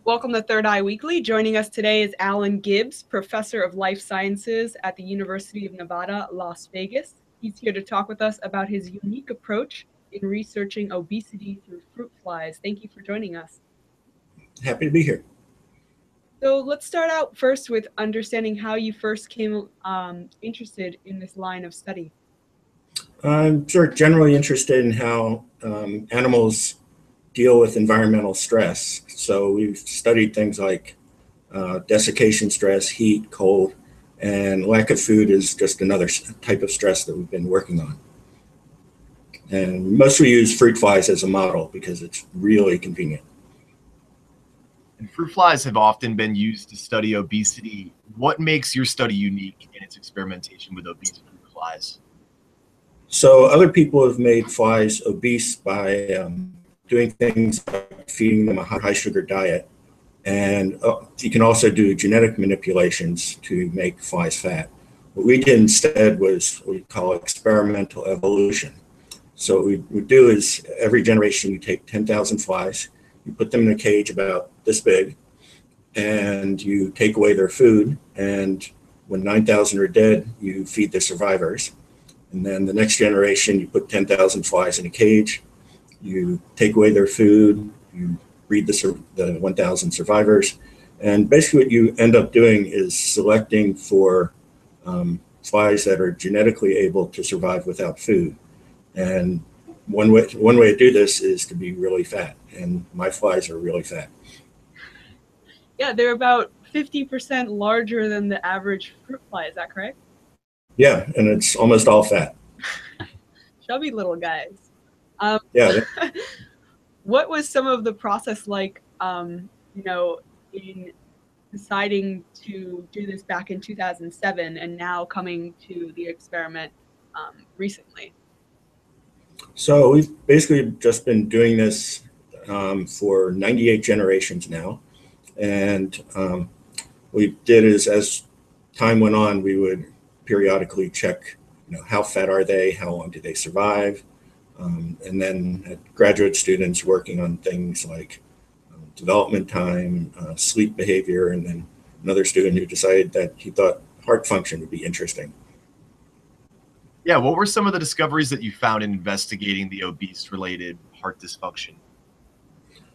Welcome to Third Eye Weekly. Joining us today is Alan Gibbs, Professor of Life Sciences at the University of Nevada, Las Vegas. He's here to talk with us about his unique approach in researching obesity through fruit flies. Thank you for joining us. Happy to be here. So let's start out first with understanding how you first came interested in this line of study. I'm sort of generally interested in how animals deal with environmental stress. So we've studied things like desiccation stress, heat, cold, and lack of food is just another type of stress that we've been working on. And we mostly use fruit flies as a model because it's really convenient. And fruit flies have often been used to study obesity. What makes your study unique in its experimentation with obese fruit flies? So other people have made flies obese by doing things like feeding them a high sugar diet. And you can also do genetic manipulations to make flies fat. What we did instead was what we call experimental evolution. So what we do is every generation you take 10,000 flies, you put them in a cage about this big, and you take away their food. And when 9,000 are dead, you feed the survivors. And then the next generation, you put 10,000 flies in a cage, you take away their food, you breed the 1,000 survivors. And basically what you end up doing is selecting for flies that are genetically able to survive without food. And one way to do this is to be really fat. And my flies are really fat. Yeah, they're about 50% larger than the average fruit fly. Is that correct? Yeah, and it's almost all fat. Chubby little guys. Yeah. What was some of the process like, in deciding to do this back in 2007 and now coming to the experiment recently? So we've basically just been doing this for 98 generations now. And we did is as time went on, we would periodically check, how fat are they, how long do they survive, and then had graduate students working on things like development time, sleep behavior, and then another student who decided that he thought heart function would be interesting. Yeah, what were some of the discoveries that you found in investigating the obese-related heart dysfunction?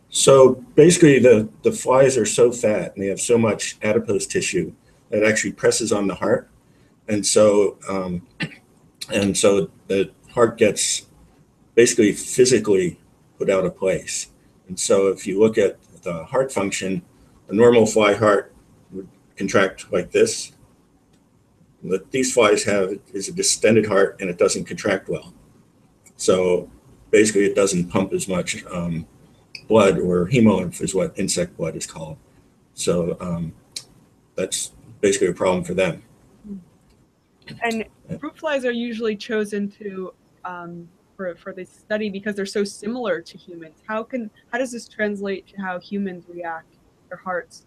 So basically, the flies are so fat and they have so much adipose tissue that it actually presses on the heart, and so the heart gets basically physically put out of place. And so if you look at the heart function, a normal fly heart would contract like this. What these flies have is a distended heart, and it doesn't contract well. So basically, it doesn't pump as much blood, or hemolymph is what insect blood is called. So that's basically a problem for them. And fruit flies are usually chosen to for this study because they're so similar to humans. How does this translate to how humans react, their hearts,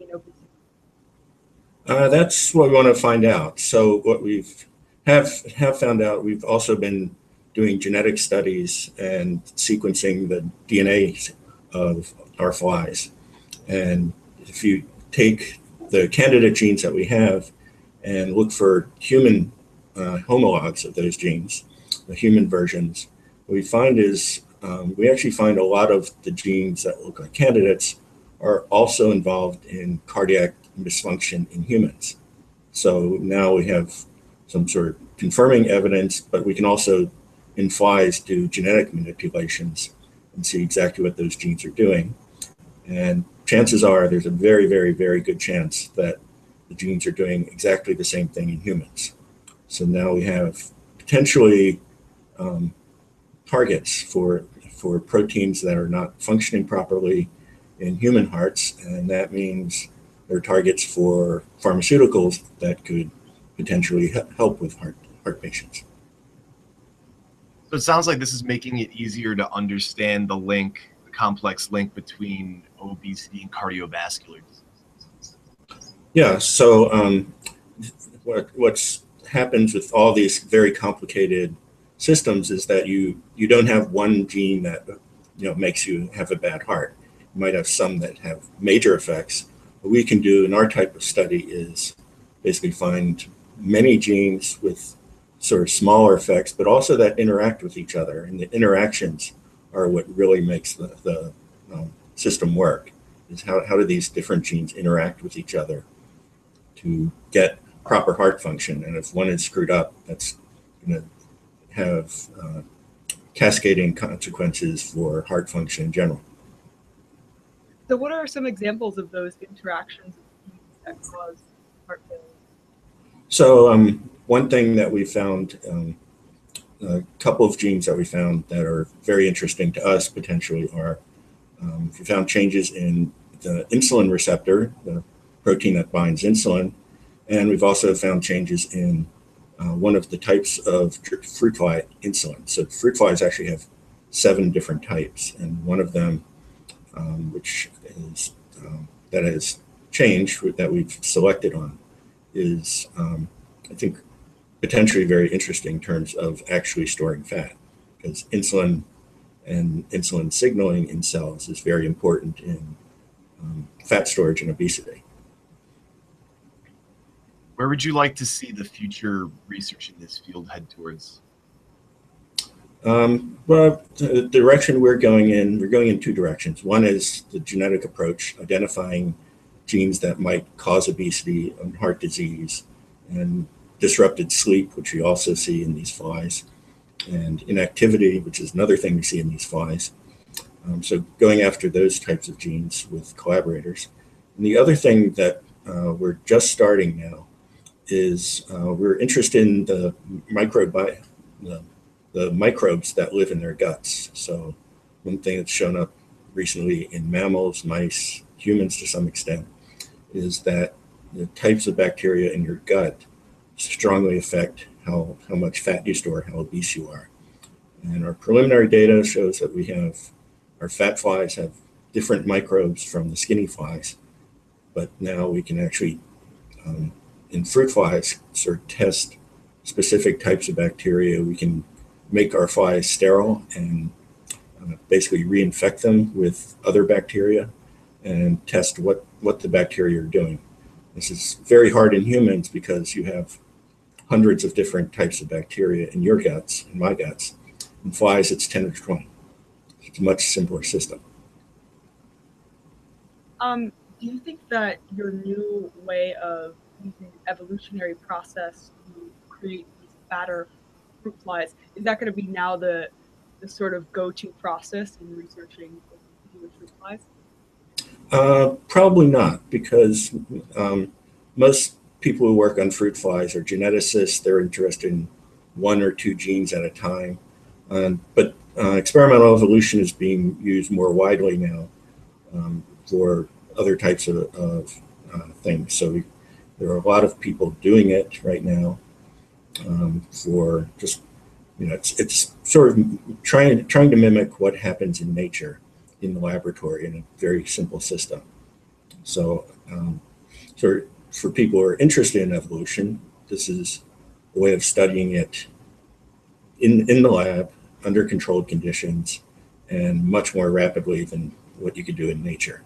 obesity? That's what we want to find out. So what we've have found out, we've also been doing genetic studies and sequencing the DNA of our flies. And if you take the candidate genes that we have and look for human homologs of those genes, the human versions, what we find is we actually find a lot of the genes that look like candidates are also involved in cardiac dysfunction in humans. So now we have some sort of confirming evidence, but we can also, in flies, do genetic manipulations and see exactly what those genes are doing. And chances are there's a very, very, very good chance that the genes are doing exactly the same thing in humans. So now we have potentially targets for proteins that are not functioning properly in human hearts, and that means they're targets for pharmaceuticals that could potentially help with heart patients. So it sounds like this is making it easier to understand the complex link between obesity and cardiovascular disease. Yeah, so what happens with all these very complicated systems is that you don't have one gene that makes you have a bad heart. might have some that have major effects. What we can do in our type of study is basically find many genes with sort of smaller effects, but also that interact with each other. And the interactions are what really makes the system work, is how do these different genes interact with each other to get proper heart function. And if one is screwed up, that's going to have cascading consequences for heart function in general. So what are some examples of those interactions that cause heart failure? So one thing that we found, a couple of genes that we found that are very interesting to us potentially are, we found changes in the insulin receptor, the protein that binds insulin, and we've also found changes in one of the types of fruit fly insulin. So fruit flies actually have 7 different types, and one of them, which is that has changed, that we've selected on, is I think potentially very interesting in terms of actually storing fat, because insulin and insulin signaling in cells is very important in fat storage and obesity. Where would you like to see the future research in this field head towards? Well, the direction we're going in 2 directions. One is the genetic approach, identifying genes that might cause obesity and heart disease and disrupted sleep, which we also see in these flies, and inactivity, which is another thing we see in these flies. So going after those types of genes with collaborators. And the other thing that we're just starting now is we're interested in the microbes that live in their guts. So one thing that's shown up recently in mammals, mice, humans to some extent, is that the types of bacteria in your gut strongly affect how much fat you store, how obese you are. And our preliminary data shows that our fat flies have different microbes from the skinny flies, but now we can actually, in fruit flies, sort of test specific types of bacteria. We can make our flies sterile and basically reinfect them with other bacteria and test what the bacteria are doing. This is very hard in humans because you have hundreds of different types of bacteria in your guts, in my guts. In flies, it's 10 or 20. It's a much simpler system. Do you think that your new way of using the evolutionary process to create these fatter fruit flies, is that going to be now the sort of go-to process in researching fruit flies? Probably not, because most people who work on fruit flies are geneticists. They're interested in 1 or 2 genes at a time. But experimental evolution is being used more widely now for other types of things. So there are a lot of people doing it right now for just, it's sort of trying to mimic what happens in nature in the laboratory in a very simple system. So, for people who are interested in evolution, this is a way of studying it in the lab under controlled conditions and much more rapidly than what you could do in nature.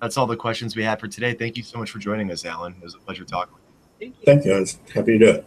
That's all the questions we had for today. Thank you so much for joining us, Alan. It was a pleasure talking with you. Thank you. Thank you. I was happy to do it.